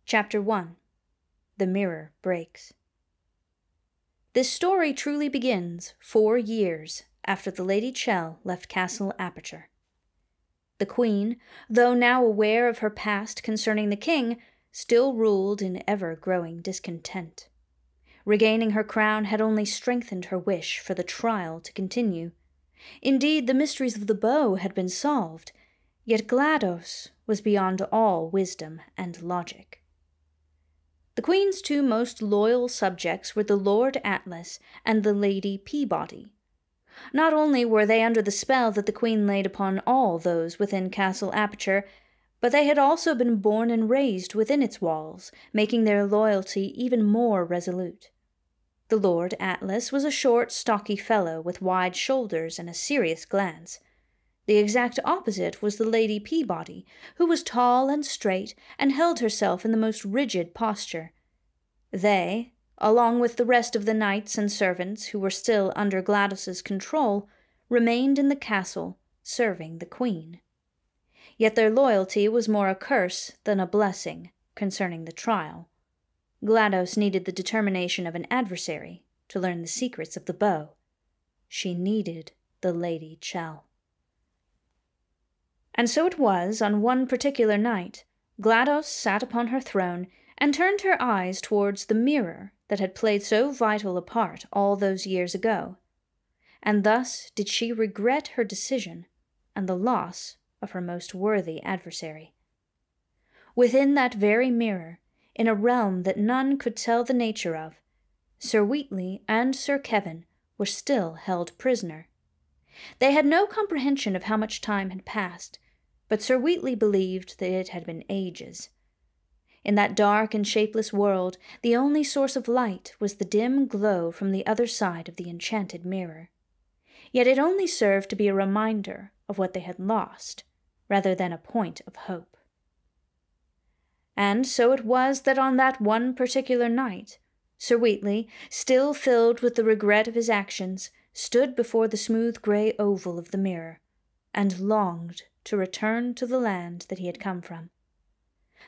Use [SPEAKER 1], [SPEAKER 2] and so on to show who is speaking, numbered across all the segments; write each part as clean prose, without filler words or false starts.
[SPEAKER 1] Chapter 1. The Mirror Breaks. This story truly begins 4 years after the Ladychell left Castle Aperture. The Queen, though now aware of her past concerning the king, still ruled in ever-growing discontent. Regaining her crown had only strengthened her wish for the trial to continue. Indeed, the mysteries of the bow had been solved, yet GLaDOS was beyond all wisdom and logic. The Queen's 2 most loyal subjects were the Lord Atlas and the Lady Peabody. Not only were they under the spell that the Queen laid upon all those within Castle Aperture, but they had also been born and raised within its walls, making their loyalty even more resolute. The Lord Atlas was a short, stocky fellow with wide shoulders and a serious glance. The exact opposite was the Lady Peabody, who was tall and straight and held herself in the most rigid posture. They, along with the rest of the knights and servants who were still under GLaDOS's control, remained in the castle, serving the Queen. Yet their loyalty was more a curse than a blessing concerning the trial. GLaDOS needed the determination of an adversary to learn the secrets of the bow. She needed the Ladychell. And so it was, on one particular night, GLaDOS sat upon her throne and turned her eyes towards the mirror that had played so vital a part all those years ago. And thus did she regret her decision and the loss of her most worthy adversary. Within that very mirror, in a realm that none could tell the nature of, Sir Wheatley and Sir Kevin were still held prisoner. They had no comprehension of how much time had passed, but Sir Wheatley believed that it had been ages. In that dark and shapeless world, the only source of light was the dim glow from the other side of the enchanted mirror. Yet it only served to be a reminder of what they had lost, rather than a point of hope. And so it was that on that one particular night, Sir Wheatley, still filled with the regret of his actions, stood before the smooth grey oval of the mirror, and longed to return to the land that he had come from.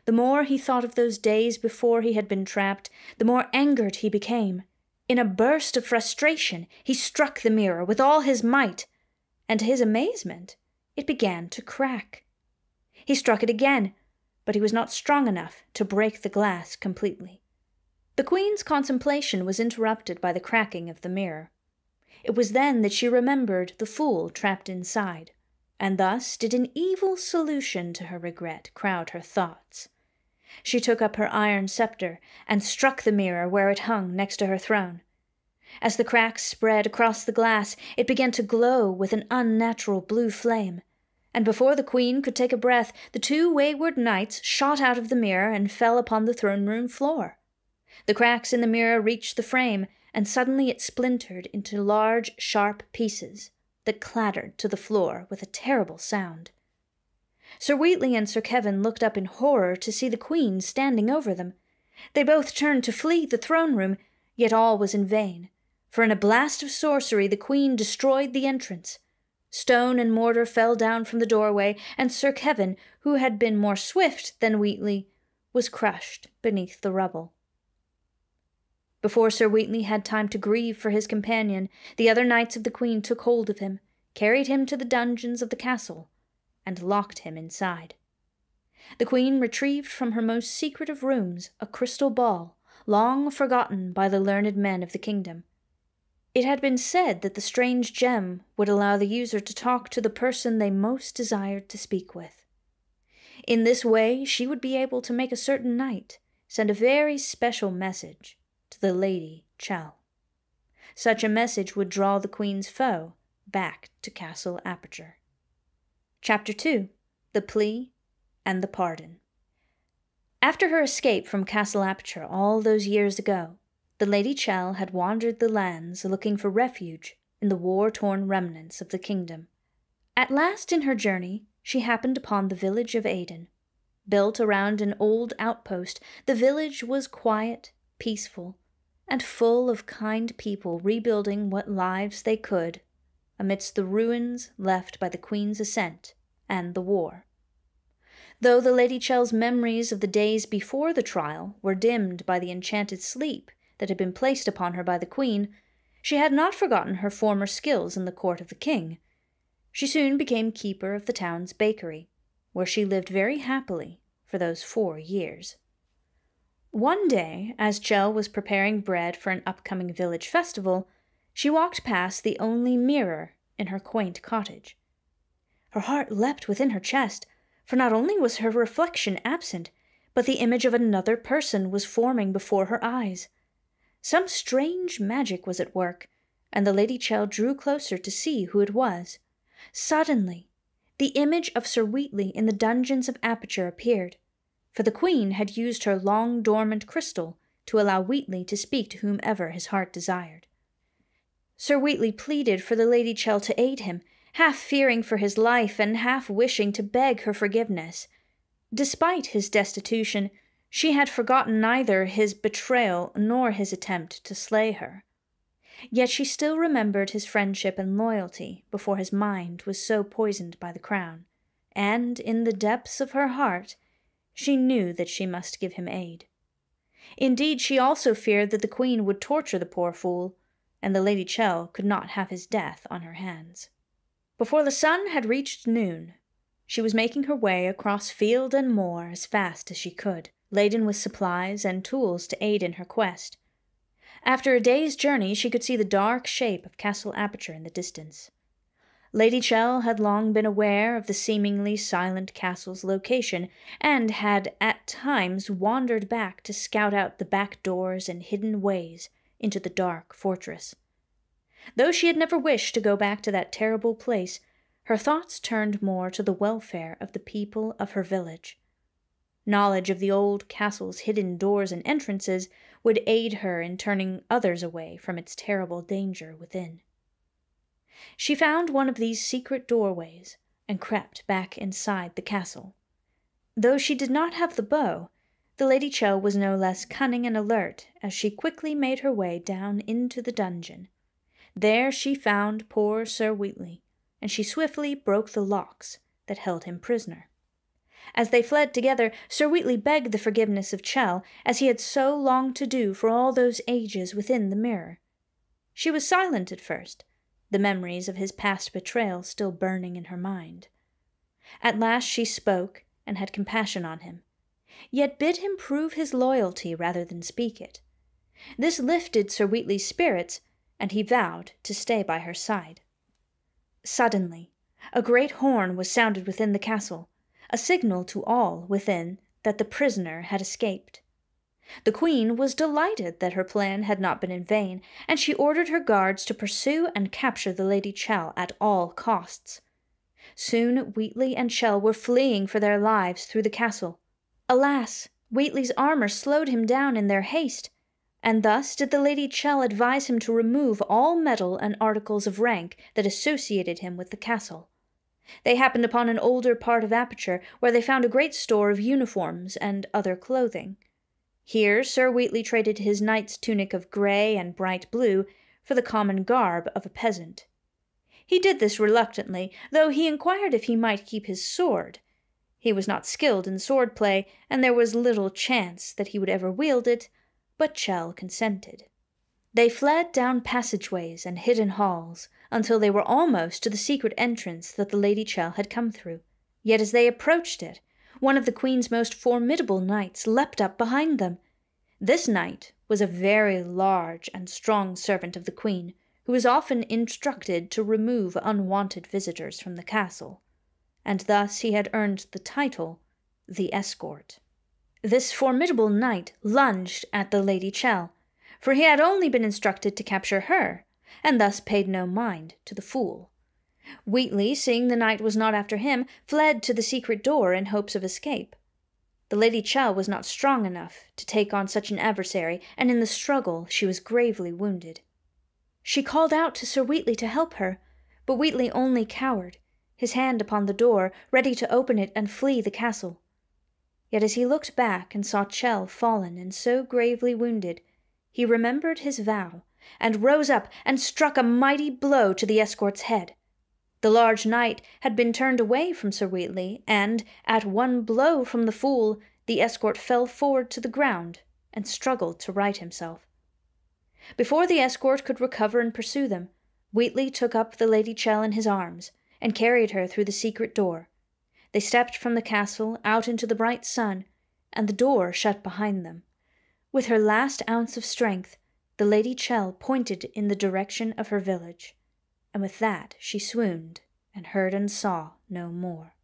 [SPEAKER 1] The more he thought of those days before he had been trapped, the more angered he became. In a burst of frustration, he struck the mirror with all his might, and to his amazement, it began to crack. He struck it again, but he was not strong enough to break the glass completely. The Queen's contemplation was interrupted by the cracking of the mirror. It was then that she remembered the fool trapped inside, and thus did an evil solution to her regret crowd her thoughts. She took up her iron scepter and struck the mirror where it hung next to her throne. As the cracks spread across the glass, it began to glow with an unnatural blue flame, and before the Queen could take a breath, the 2 wayward knights shot out of the mirror and fell upon the throne-room floor. The cracks in the mirror reached the frame, and suddenly it splintered into large, sharp pieces that clattered to the floor with a terrible sound. Sir Wheatley and Sir Kevin looked up in horror to see the Queen standing over them. They both turned to flee the throne-room, yet all was in vain, for in a blast of sorcery the Queen destroyed the entrance. Stone and mortar fell down from the doorway, and Sir Kevin, who had been more swift than Wheatley, was crushed beneath the rubble. Before Sir Wheatley had time to grieve for his companion, the other knights of the Queen took hold of him, carried him to the dungeons of the castle, and locked him inside. The Queen retrieved from her most secret of rooms a crystal ball, long forgotten by the learned men of the kingdom. It had been said that the strange gem would allow the user to talk to the person they most desired to speak with. In this way she would be able to make a certain knight send a very special message to the Ladychell. Such a message would draw the Queen's foe back to Castle Aperture. Chapter 2. The Plea and the Pardon. After her escape from Castle Aperture all those years ago, the Ladychell had wandered the lands looking for refuge in the war-torn remnants of the kingdom. At last in her journey, she happened upon the village of Aden. Built around an old outpost, the village was quiet, peaceful, and full of kind people rebuilding what lives they could amidst the ruins left by the Queen's ascent and the war. Though the Ladychell's memories of the days before the trial were dimmed by the enchanted sleep that had been placed upon her by the Queen, she had not forgotten her former skills in the court of the king. She soon became keeper of the town's bakery, where she lived very happily for those 4 years. One day, as Chell was preparing bread for an upcoming village festival, she walked past the only mirror in her quaint cottage. Her heart leapt within her chest, for not only was her reflection absent, but the image of another person was forming before her eyes. Some strange magic was at work, and the Ladychell drew closer to see who it was. Suddenly, the image of Sir Wheatley in the dungeons of Aperture appeared, for the Queen had used her long-dormant crystal to allow Wheatley to speak to whomever his heart desired. Sir Wheatley pleaded for the Ladychell to aid him, half fearing for his life and half wishing to beg her forgiveness. Despite his destitution, she had forgotten neither his betrayal nor his attempt to slay her. Yet she still remembered his friendship and loyalty before his mind was so poisoned by the crown, and in the depths of her heart she knew that she must give him aid. Indeed, she also feared that the Queen would torture the poor fool, and the Ladychell could not have his death on her hands. Before the sun had reached noon, she was making her way across field and moor as fast as she could, laden with supplies and tools to aid in her quest. After a day's journey, she could see the dark shape of Castle Aperture in the distance. Ladychell had long been aware of the seemingly silent castle's location, and had at times wandered back to scout out the back doors and hidden ways into the dark fortress. Though she had never wished to go back to that terrible place, her thoughts turned more to the welfare of the people of her village. Knowledge of the old castle's hidden doors and entrances would aid her in turning others away from its terrible danger within. She found one of these secret doorways and crept back inside the castle. Though she did not have the bow, the Ladychell was no less cunning and alert as she quickly made her way down into the dungeon. There she found poor Sir Wheatley, and she swiftly broke the locks that held him prisoner. As they fled together, Sir Wheatley begged the forgiveness of Chell, as he had so longed to do for all those ages within the mirror. She was silent at first, the memories of his past betrayal still burning in her mind. At last she spoke and had compassion on him, yet bid him prove his loyalty rather than speak it. This lifted Sir Wheatley's spirits, and he vowed to stay by her side. Suddenly, a great horn was sounded within the castle, a signal to all within that the prisoner had escaped. The Queen was delighted that her plan had not been in vain, and she ordered her guards to pursue and capture the Ladychell at all costs. Soon Wheatley and Chell were fleeing for their lives through the castle. Alas, Wheatley's armor slowed him down in their haste, and thus did the Ladychell advise him to remove all metal and articles of rank that associated him with the castle. They happened upon an older part of Aperture, where they found a great store of uniforms and other clothing. Here Sir Wheatley traded his knight's tunic of grey and bright blue for the common garb of a peasant. He did this reluctantly, though he inquired if he might keep his sword. He was not skilled in sword-play, and there was little chance that he would ever wield it, but Chell consented. They fled down passageways and hidden halls, until they were almost to the secret entrance that the Ladychell had come through. Yet as they approached it, one of the Queen's most formidable knights leapt up behind them. This knight was a very large and strong servant of the Queen, who was often instructed to remove unwanted visitors from the castle, and thus he had earned the title, the Escort. This formidable knight lunged at the Ladychell, for he had only been instructed to capture her, and thus paid no mind to the fool. Wheatley, seeing the knight was not after him, fled to the secret door in hopes of escape. The Ladychell was not strong enough to take on such an adversary, and in the struggle she was gravely wounded. She called out to Sir Wheatley to help her, but Wheatley only cowered, his hand upon the door, ready to open it and flee the castle. Yet as he looked back and saw Chell fallen and so gravely wounded, he remembered his vow, and rose up and struck a mighty blow to the escort's head. The large knight had been turned away from Sir Wheatley, and, at one blow from the fool, the escort fell forward to the ground and struggled to right himself. Before the escort could recover and pursue them, Wheatley took up the Ladychell in his arms and carried her through the secret door. They stepped from the castle out into the bright sun, and the door shut behind them. With her last ounce of strength, the Ladychell pointed in the direction of her village, and with that she swooned and heard and saw no more.